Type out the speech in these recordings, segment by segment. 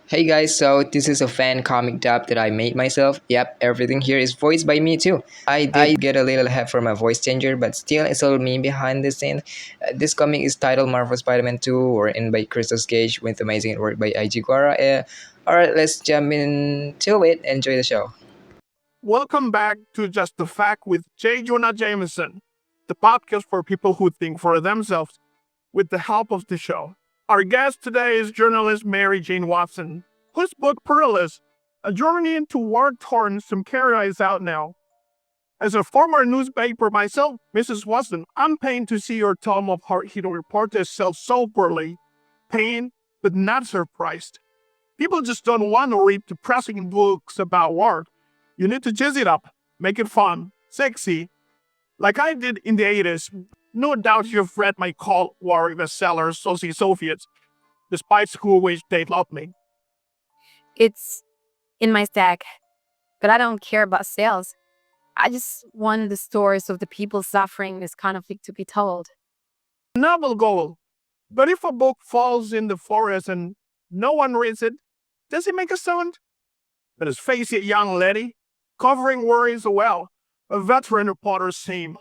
Hey guys, so this is a fan comic dub that I made myself. Yep, everything here is voiced by me too. I did get a little help from a voice changer, but still it's all me behind the scene. This comic is titled Marvel Spider-Man 2, written by Christos Gage with amazing work by IG Guara. Alright, let's jump into it. Enjoy the show. Welcome back to Just the Fact with J. Jonah Jameson, the podcast for people who think for themselves with the help of the show. Our guest today is journalist Mary Jane Watson, whose book Perilous, A Journey into War-Torn Sumcaria is out now. As a former newspaper myself, Mrs. Watson, I'm pained to see your tome of hard-hitting reporters sell so poorly. Pained, but not surprised. People just don't want to read depressing books about war. You need to jazz it up, make it fun, sexy, like I did in the 80s. No doubt you've read my Cold War bestseller, Sosie Soviets, despite who wish they loved me. It's in my stack, but I don't care about sales. I just want the stories of the people suffering this conflict to be told. Noble goal. But if a book falls in the forest and no one reads it, does it make a sound? But let's face it, young lady, covering war is well a veteran reporter's theme.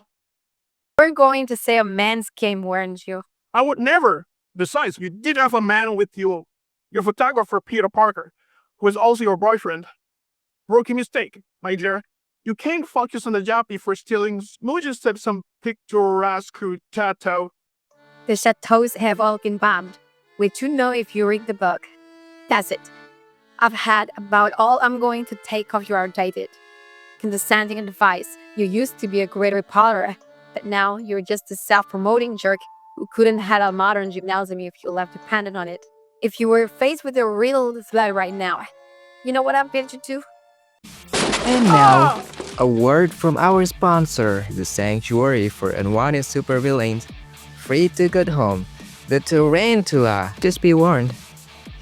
We're going to say a man's game, weren't you? I would never. Besides, you did have a man with you, your photographer Peter Parker, who is also your boyfriend. Rookie mistake, my dear. You can't focus on the job before stealing smooches at some picturesque chateau. The chateaus have all been bombed, which you know if you read the book. That's it. I've had about all I'm going to take of your outdated, condescending advice. You used to be a great reporter, but now you're just a self-promoting jerk who couldn't handle modern gymnasium if you left dependent on it. If you were faced with a real threat right now, you know what I'm pitching to? And now, a word from our sponsor, the Sanctuary for Unwanted Supervillains. Free to get home, the Tarantula. Just be warned,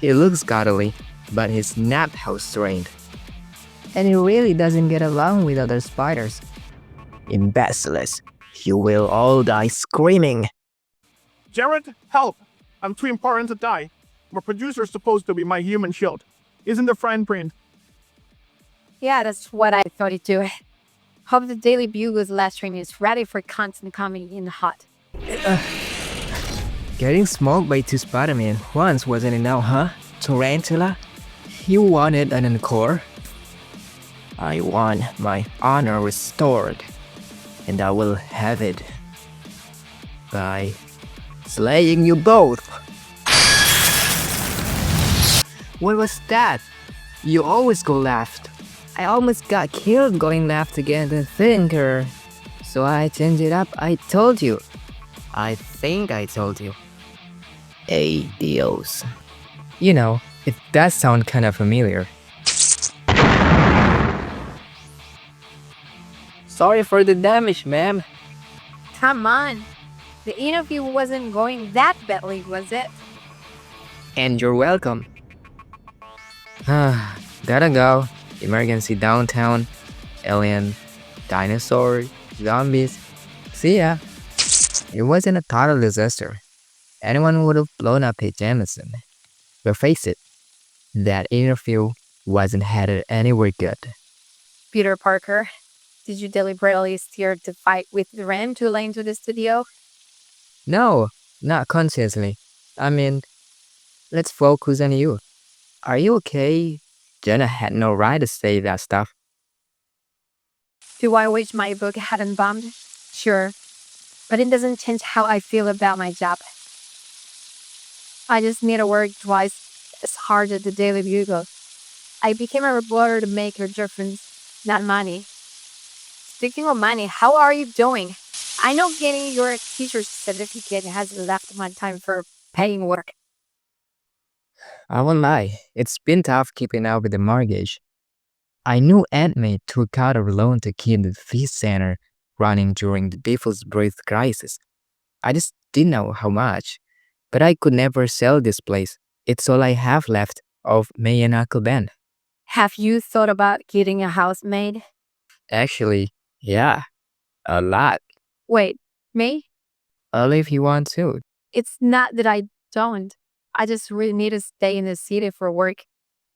he looks godly, but he's not house-trained. And he really doesn't get along with other spiders. Imbeciles, you will all die screaming. Jared, help! I'm too important to die. My producer's supposed to be my human shield. Isn't the fine print? Yeah, that's what I thought it too. Hope the Daily Bugle's last stream is ready for content coming in hot. Getting smoked by two Spider-Man once wasn't enough, huh? Tarantula? You wanted an encore? I want my honor restored, and I will have it by slaying you both. What was that? You always go left. I almost got killed going left again, the thinker. So I changed it up. I told you. I think I told you. Hey, Dios. You know, it does sound kind of familiar. Sorry for the damage, ma'am. Come on. The interview wasn't going that badly, was it? And you're welcome. Gotta go. Emergency downtown. Alien. Dinosaur. Zombies. See ya. It wasn't a total disaster. Anyone would have blown up H. Jameson. But face it, that interview wasn't headed anywhere good. Peter Parker, did you deliberately steer the fight with the ram too late into the studio? No, not consciously. I mean, let's focus on you. Are you okay? Jenna had no right to say that stuff. Do I wish my book hadn't bombed? Sure. But it doesn't change how I feel about my job. I just need to work twice as hard as the Daily Bugle. I became a reporter to make a difference, not money. Speaking of money, how are you doing? I know getting your teacher's certificate hasn't left my time for paying work. I won't lie, it's been tough keeping up with the mortgage. I knew Aunt May took out a loan to keep the feast center running during the Devil's Breath crisis. I just didn't know how much. But I could never sell this place. It's all I have left of May and Uncle Ben. Have you thought about getting a housemaid? Actually, yeah, a lot. Wait, me? Only if you want to. It's not that I don't. I just really need to stay in the city for work.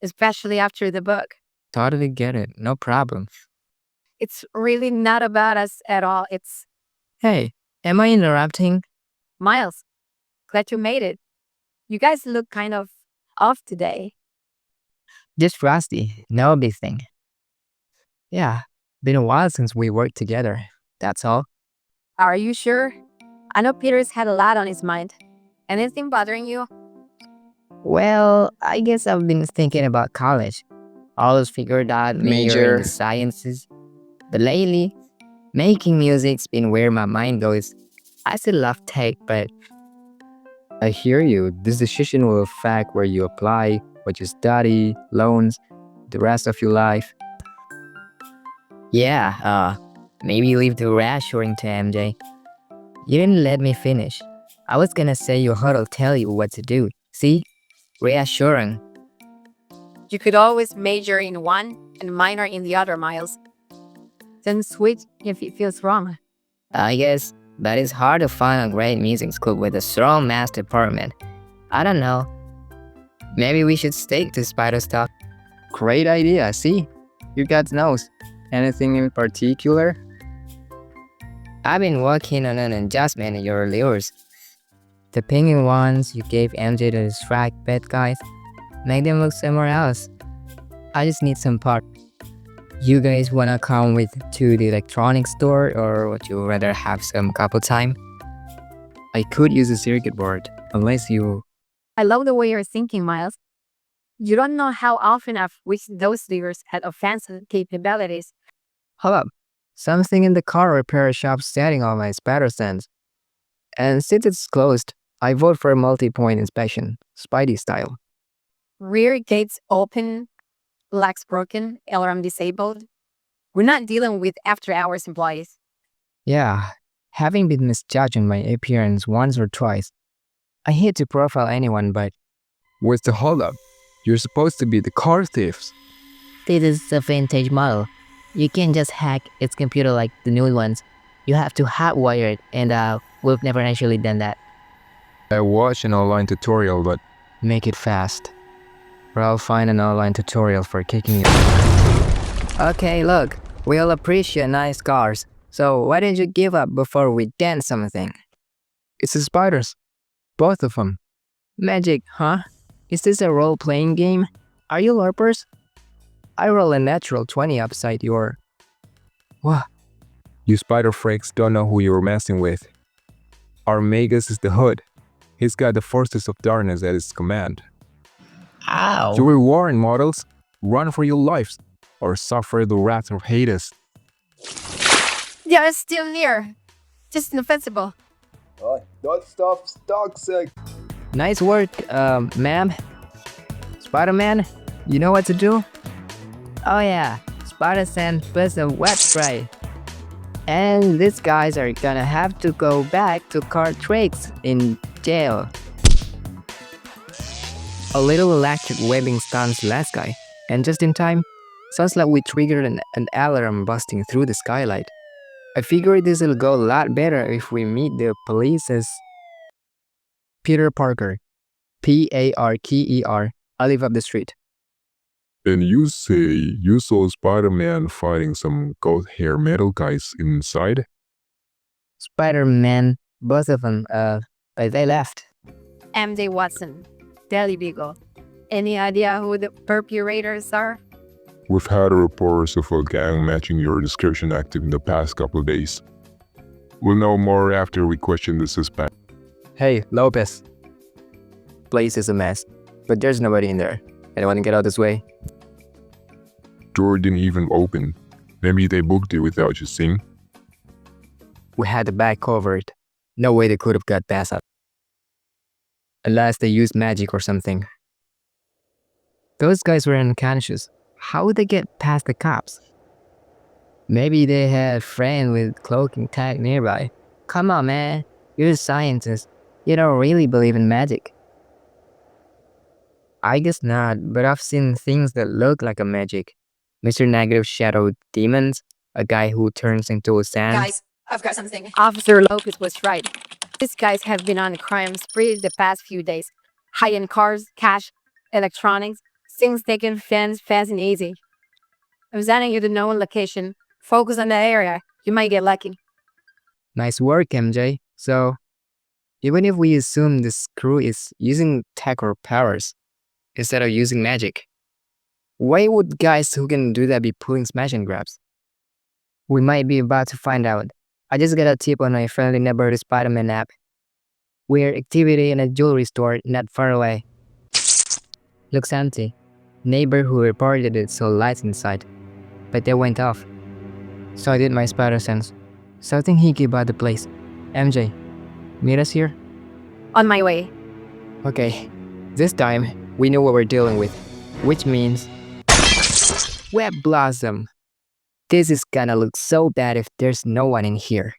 especially after the book. Totally get it. No problem. It's really not about us at all. It's Hey, am I interrupting? Miles. Glad you made it. You guys look kind of off today. Just rusty. No big thing. Yeah, been a while since we worked together. That's all. Are you sure? I know Peter's had a lot on his mind. Anything bothering you? Well, I guess I've been thinking about college. Always figured out major in Major. the sciences. But lately, making music's been where my mind goes. I still love tech, but I hear you. This decision will affect where you apply, what you study, loans, the rest of your life. Yeah, maybe leave the reassuring to MJ. You didn't let me finish. I was gonna say your heart will tell you what to do. See? Reassuring. You could always major in one and minor in the other, Miles. Then switch if it feels wrong. I guess, but it's hard to find a great music school with a strong math department. I don't know. Maybe we should stick to spider stuff. Great idea, see? You got knows. Anything in particular? I've been working on an adjustment in your lures. The penguin ones you gave MJ to distract bad guys, make them look somewhere else. I just need some part. You guys wanna come with to the electronics store or would you rather have some couple time? I could use a circuit board, unless you... I love the way you're thinking, Miles. You don't know how often I've wished those levers had offensive capabilities. Hold up. Something in the car repair shop setting on my spider sense. And since it's closed, I vote for a multi-point inspection, Spidey style. Rear gates open, locks broken, alarm disabled. We're not dealing with after-hours employees. Yeah, having been misjudged in my appearance once or twice, I hate to profile anyone, but What's the holdup? You're supposed to be the car thieves. this is a vintage model. You can't just hack its computer like the new ones. You have to hardwire it, and we've never actually done that. I watched an online tutorial, but Make it fast, or I'll find an online tutorial for kicking you. Okay, look, we all appreciate nice cars, so why don't you give up before we dance something? it's the spiders. Both of them. Magic, huh? Is this a role-playing game? Are you LARPers? I roll a natural 20 upside your... What? You spider freaks don't know who you're messing with. Our Magus is the hood. He's got the forces of darkness at his command. Ow! You were warned, models. Run for your lives, or suffer the wrath of Hades. They're still near. Just indefensible. That stuff's toxic. Nice work, ma'am. Spider-Man, you know what to do? Oh yeah, Spider-Sense plus a wet spray. And these guys are gonna have to go back to car tricks in jail. A little electric waving stuns last guy, and just in time, sounds like we triggered an alarm busting through the skylight. I figured this will go a lot better if we meet the police as Peter Parker. Parker. I live up the street. And you say you saw Spider-Man fighting some goat hair metal guys inside? Spider-Man, both of them, but they left. MJ Watson, Daily Beagle. Any idea who the perpetrators are? We've had reports of a gang matching your description active in the past couple of days. We'll know more after we question the suspect. Hey, Lopez. Place is a mess, but there's nobody in there. Anyone can get out this way? Door didn't even open. Maybe they booked it without you seeing. We had the back covered. No way they could have got past us. Unless they used magic or something. Those guys were unconscious. How would they get past the cops? Maybe they had a friend with cloaking tag nearby. Come on, man. You're a scientist. You don't really believe in magic. I guess not, but I've seen things that look like a magic. Mr. Negative shadowed demons, a guy who turns into a sand. Guys, I've got something. Officer Lopez was right. These guys have been on a crime spree the past few days. High-end cars, cash, electronics, Things taken fast and easy. I'm sending you the known location. Focus on the area. You might get lucky. Nice work, MJ. So, even if we assume this crew is using tech or powers instead of using magic, why would guys who can do that be pulling smash and grabs? We might be about to find out. I just got a tip on my friendly neighborhood Spider-Man app. Weird activity in a jewelry store not far away. Looks empty. Neighbor who reported it saw lights inside, but they went off. So I did my spider sense. Something hinky about the place. MJ, meet us here? On my way. Okay, this time we know what we're dealing with, which means Web Blossom. This is gonna look so bad if there's no one in here.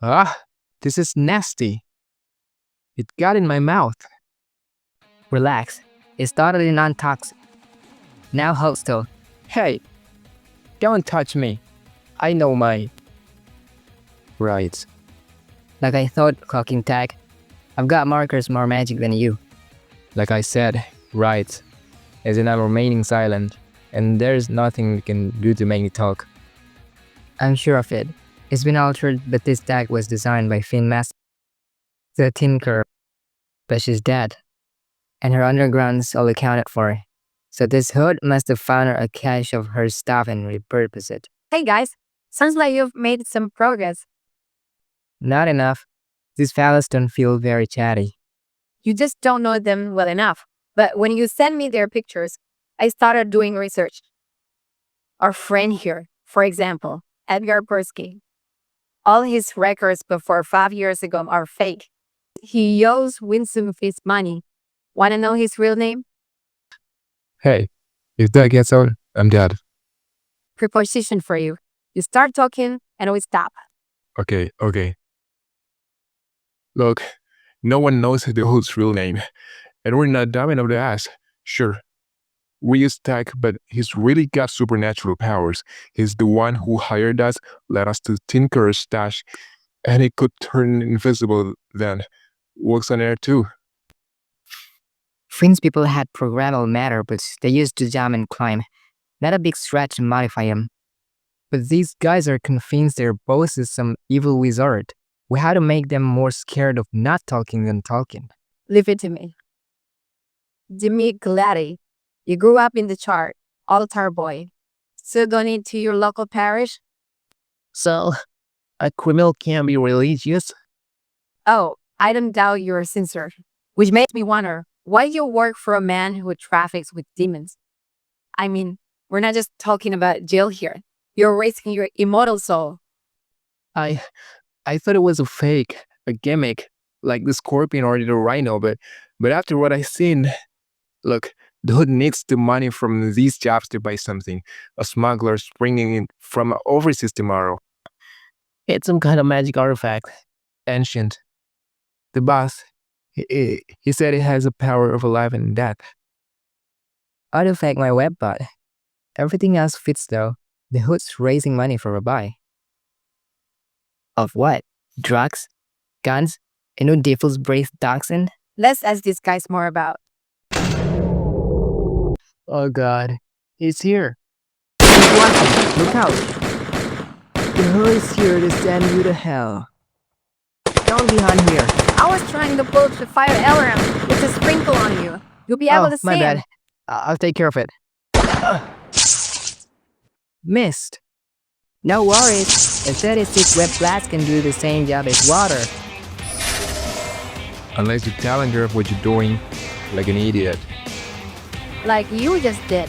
Ah, this is nasty. It got in my mouth. Relax, it's totally non-toxic. Now hold still. Hey, don't touch me. I know my rights. Like I thought, clocking tag. I've got markers more magic than you. Like I said, rights. As in I'm remaining silent, and there's nothing you can do to make me talk. I'm sure of it. It's been altered, but this tag was designed by Finn Master, the tinker. But she's dead, and her underground's all accounted for. So this hood must have found her a cache of her stuff and repurposed it. Hey guys, sounds like you've made some progress. Not enough. These fellas don't feel very chatty. You just don't know them well enough. But when you sent me their pictures, I started doing research. Our friend here, for example, Edgar Persky. All his records before 5 years ago are fake. He owes Winsome his money. Want to know his real name? Hey, if that gets out, I'm dead. Preposition for you. You start talking and we stop. Okay. Look, no one knows the hood's real name, and we're not dumb enough to ask. Sure, we use tech, but he's really got supernatural powers. He's the one who hired us, led us to Tinker's stash, and he could turn invisible then. Works on air too. Finn's people had programmable matter, but they used to jump and climb. Not a big stretch to modify him. But these guys are convinced their boss is some evil wizard. We had to make them more scared of not talking than talking. Leave it to me. Jimmy Glady, you grew up in the chart, altar boy. So donate to your local parish? So, a criminal can be religious? Oh, I don't doubt you're sincere. Which makes me wonder, why you work for a man who traffics with demons? I mean, we're not just talking about jail here. You're risking your immortal soul. I thought it was a fake, a gimmick, like the scorpion or the rhino, but after what I seen, look, the hood needs the money from these jobs to buy something. A smuggler bringing in from overseas tomorrow. It's some kind of magic artifact, ancient. The boss, he said it has a power of life and death. Artifact my webbot. Everything else fits though. The hood's raising money for a buy. Of what? Drugs? Guns? And no devil's breath toxin? Let's ask these guys more about. Oh god, he's here. He's watching. Look out. The hood is here to send you to hell. Don't be on here. I was trying to pull the fire alarm with a sprinkle on you. You'll be able to see my him. bad. I'll take care of it. Missed. No worries. A 36 web blast can do the same job as water. Unless you're telling her what you're doing, like an idiot. Like you just did.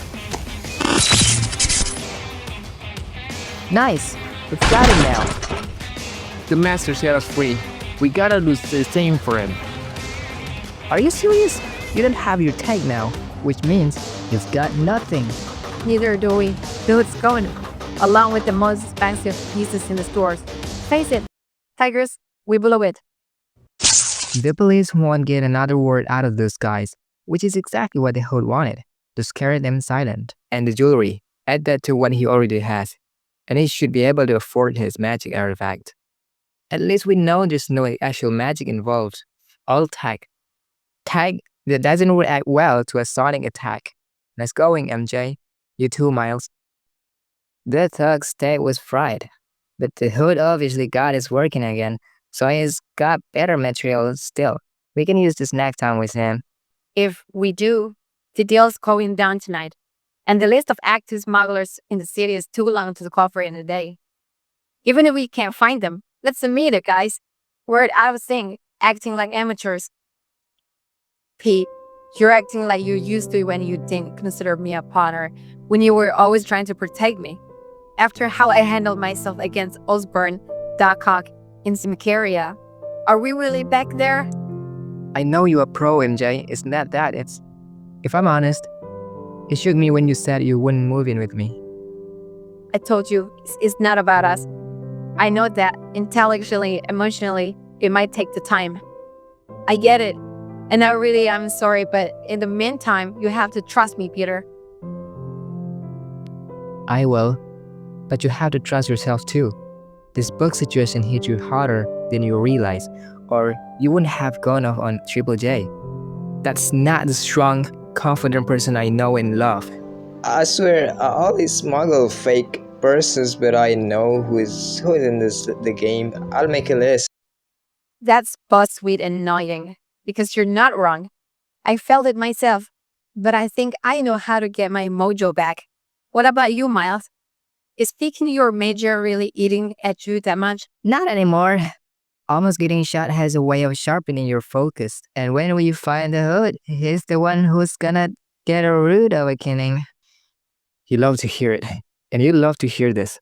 Nice. We've got him now. The master set us free. We gotta do the same for him. Are you serious? You don't have your tag now, which means you've got nothing. Neither do we. Dude's going, along with the most expensive pieces in the stores. Face it, tigers, we blew it. The police won't get another word out of those guys, which is exactly what the hood wanted, to scare them silent. And the jewelry, add that to what he already has, and he should be able to afford his magic artifact. At least we know there's no actual magic involved. All tag. Tag that doesn't react well to a sonic attack. Nice going, MJ. You too, Miles. The thug's steak was fried, but the hood obviously got his working again, so he's got better material still. We can use the snack time with him. If we do, the deal's going down tonight. And the list of active smugglers in the city is too long to cover in a day. Even if we can't find them, let's admit it, guys. We're out of sync, acting like amateurs. Pete, you're acting like you used to when you didn't consider me a partner, when you were always trying to protect me. After how I handled myself against Osborne, Doc Ock, and Simcaria, are we really back there? I know you're a pro, MJ. It's not that. If I'm honest, it shook me when you said you wouldn't move in with me. I told you, it's not about us. I know that intellectually, emotionally, it might take the time. I get it. And I really am sorry, but in the meantime, you have to trust me, Peter. I will, but you have to trust yourself too. This book situation hit you harder than you realize, or you wouldn't have gone off on Triple J. That's not the strong, confident person I know and love. I swear, I always smuggle fake persons, but I know who's in the game. I'll make a list. That's both sweet and annoying, because you're not wrong. I felt it myself, but I think I know how to get my mojo back. What about you, Miles? Is picking your major really eating at you that much? Not anymore. Almost getting shot has a way of sharpening your focus, and when we find the hood, he's the one who's gonna get a rude awakening. You love to hear it, and you love to hear this.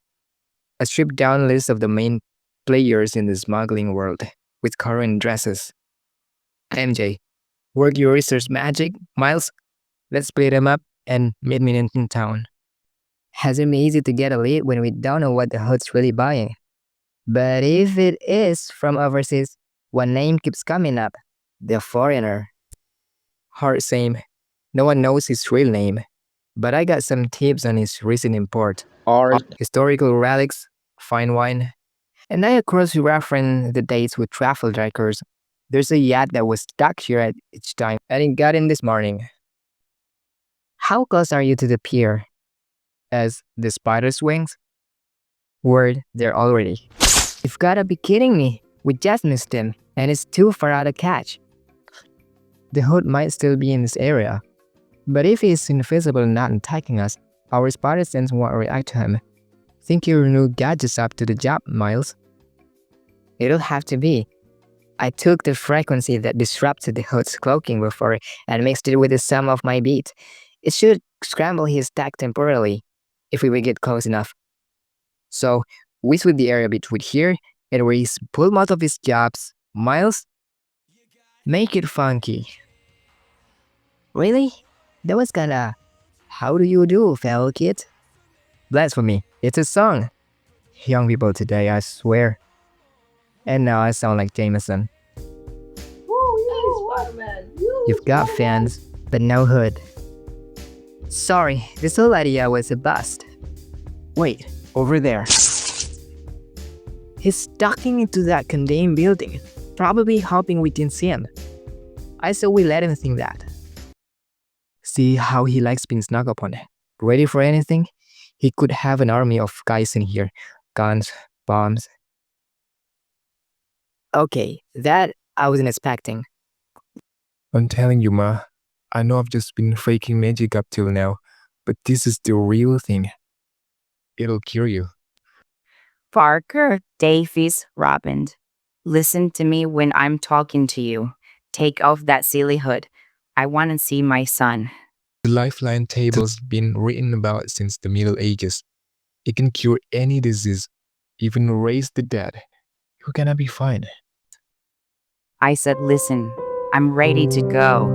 A stripped down list of the main players in the smuggling world, with current dresses. MJ, work your research magic. Miles, let's split them up and meet me in town. Hasn't been easy to get a lead when we don't know what the hood's really buying. But if it is from overseas, one name keeps coming up. The foreigner. Hard same. No one knows his real name. But I got some tips on his recent import. Art. Historical relics, fine wine. And I cross-reference the dates with travel trackers. There's a yacht that was stuck here at each time, and it got in this morning. How close are you to the pier? As the spider's wings? Word, they're already. You've gotta be kidding me. We just missed him, and it's too far out to catch. The hood might still be in this area. But if he's invisible and not attacking us, our spider sense won't react to him. Think your new gadget's up to the job, Miles? It'll have to be. I took the frequency that disrupted the hood's cloaking before and mixed it with the sum of my beat. It should scramble his stack temporarily, if we get close enough. So, we sweep the area between here and where he's pulled most of his jobs. Miles? Make it funky. Really? That was kinda... How do you do, fellow kid? Blasphemy. It's a song. Young people today, I swear. And now I sound like Jameson. You've got fans, but no hood. Sorry, this whole idea was a bust. Wait, over there. He's ducking into that condemned building, probably hoping we didn't see him. I say we let him think that. See how he likes being snuck upon. Ready for anything? He could have an army of guys in here. Guns, bombs. Okay, that I wasn't expecting. I'm telling you, Ma, I know I've just been faking magic up till now, but this is the real thing. It'll cure you. Parker, Davies, Robin, listen to me when I'm talking to you. Take off that silly hood. I want to see my son. The lifeline table's been written about since the Middle Ages. It can cure any disease, even raise the dead. You're gonna be fine. I said, listen, I'm ready to go.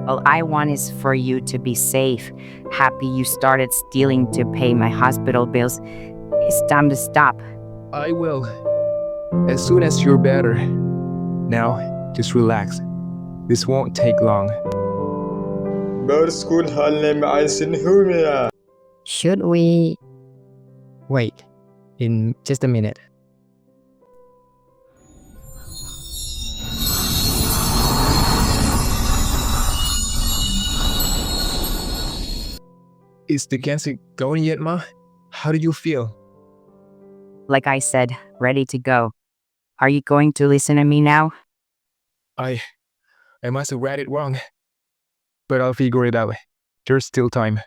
All I want is for you to be safe. Happy you started stealing to pay my hospital bills. It's time to stop. I will. As soon as you're better. Now, just relax. This won't take long. Should we... Wait, in just a minute. Is the cancer going yet, Ma? How do you feel? Like I said, ready to go. Are you going to listen to me now? I must have read it wrong. But I'll figure it out. There's still time.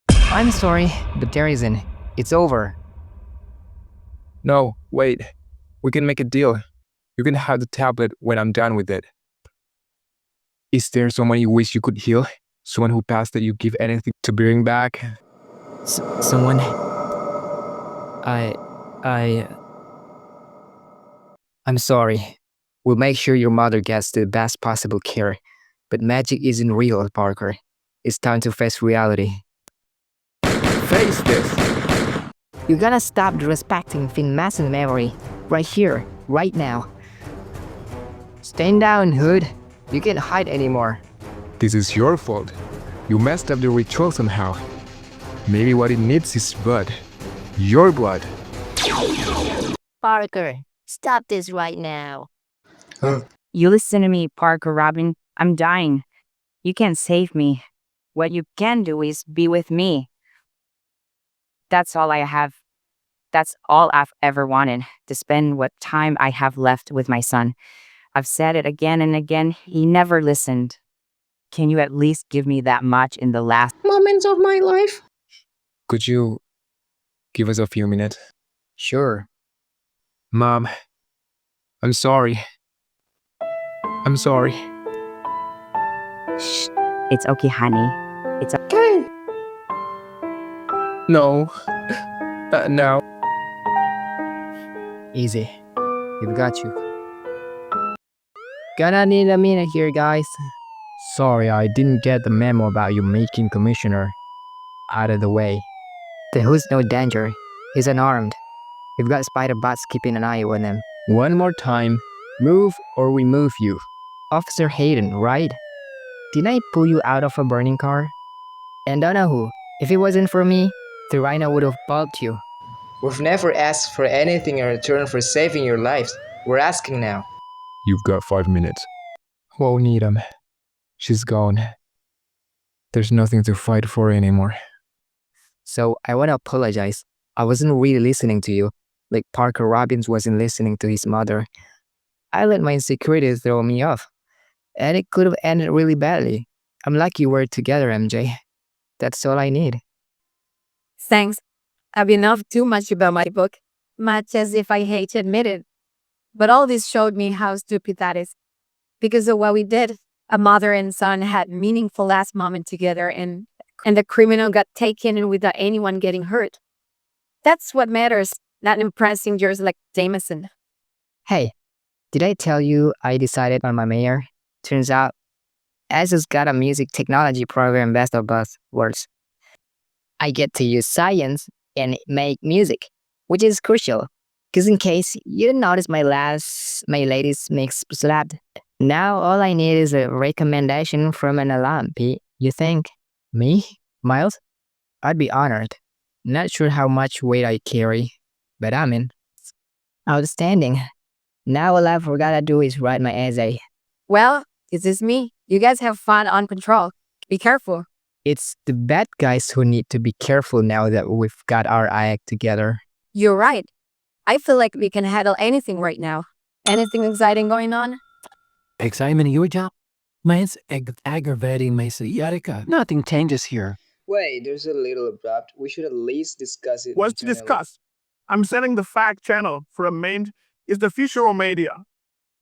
I'm sorry, but there isn't. It's over. No, wait. We can make a deal. You can have the tablet when I'm done with it. Is there someone you wish you could heal? Someone who passed that you give anything to bring back? Someone. I. I'm sorry. We'll make sure your mother gets the best possible care. But magic isn't real, Parker. It's time to face reality. Face this! You gotta stop disrespecting Finn Masson's memory. Right here, right now. Stand down, Hood. You can't hide anymore. This is your fault. You messed up the ritual somehow. Maybe what it needs is blood. Your blood. Parker, stop this right now. You listen to me, Parker Robin. I'm dying. You can't save me. What you can do is be with me. That's all I have. That's all I've ever wanted, to spend what time I have left with my son. I've said it again and again. He never listened. Can you at least give me that much in the last Moments of my life? Could you give us a few minutes? Sure. Mom, I'm sorry. I'm sorry. Shh. It's okay, honey. Okay. No. No. Easy. We've got you. Gonna need a minute here, guys. Sorry, I didn't get the memo about you making commissioner. Out of the way. The Hood's no danger. He's unarmed. We've got spider bots keeping an eye on him. One more time. Move or we move you. Officer Hayden, right? Didn't I pull you out of a burning car? And Donahue, if it wasn't for me, the rhino would have pulped you. We've never asked for anything in return for saving your lives. We're asking now. You've got 5 minutes. Won't need 'em. She's gone. There's nothing to fight for anymore. So I want to apologize. I wasn't really listening to you, like Parker Robbins wasn't listening to his mother. I let my insecurities throw me off, and it could have ended really badly. I'm lucky we're together, MJ. That's all I need. Thanks. I've been off too much about my book, much as if I hate to admit it. But all this showed me how stupid that is. Because of what we did, a mother and son had meaningful last moment together and the criminal got taken without anyone getting hurt. That's what matters, not impressing jurors like Jameson. Hey, did I tell you I decided on my mayor? Turns out, Asus got a music technology program best of both worlds. I get to use science and make music, which is crucial. Because in case you didn't notice my latest mix slapped. Now all I need is a recommendation from an alum, Pete. You think? Me? Miles? I'd be honored. Not sure how much weight I carry, but I'm in. Outstanding. Now all I've gotta do is write my essay. Well, this is me. You guys have fun on control. Be careful. It's the bad guys who need to be careful now that we've got our act together. You're right. I feel like we can handle anything right now. Anything exciting going on? Excitement in your job? Mine's aggravating my sciatica. Nothing changes here. Wait, there's a little abrupt. We should at least discuss it. What's to internally. discuss? I'm setting the fact channel for a main is the future of media.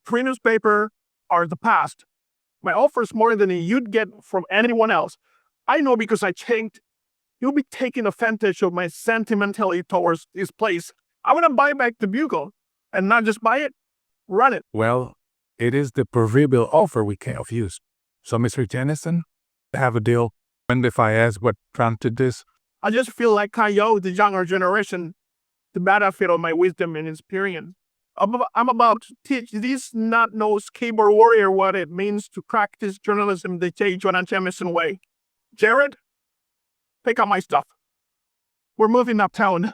Free newspaper are the past. My offer is more than you'd get from anyone else. I know because I checked. You'll be taking advantage of my sentimentality towards this place. I want to buy back the Bugle. And not just buy it, run it. Well, it is the proverbial offer we can't refuse. So, Mr. Jennison, have a deal. And if I ask what prompted this, I just feel like I owe the younger generation the benefit of my wisdom and experience. I'm about to teach this not-nosed keyboard warrior what it means to practice journalism the J. Jonah Jameson way. Jared, pick up my stuff. We're moving uptown.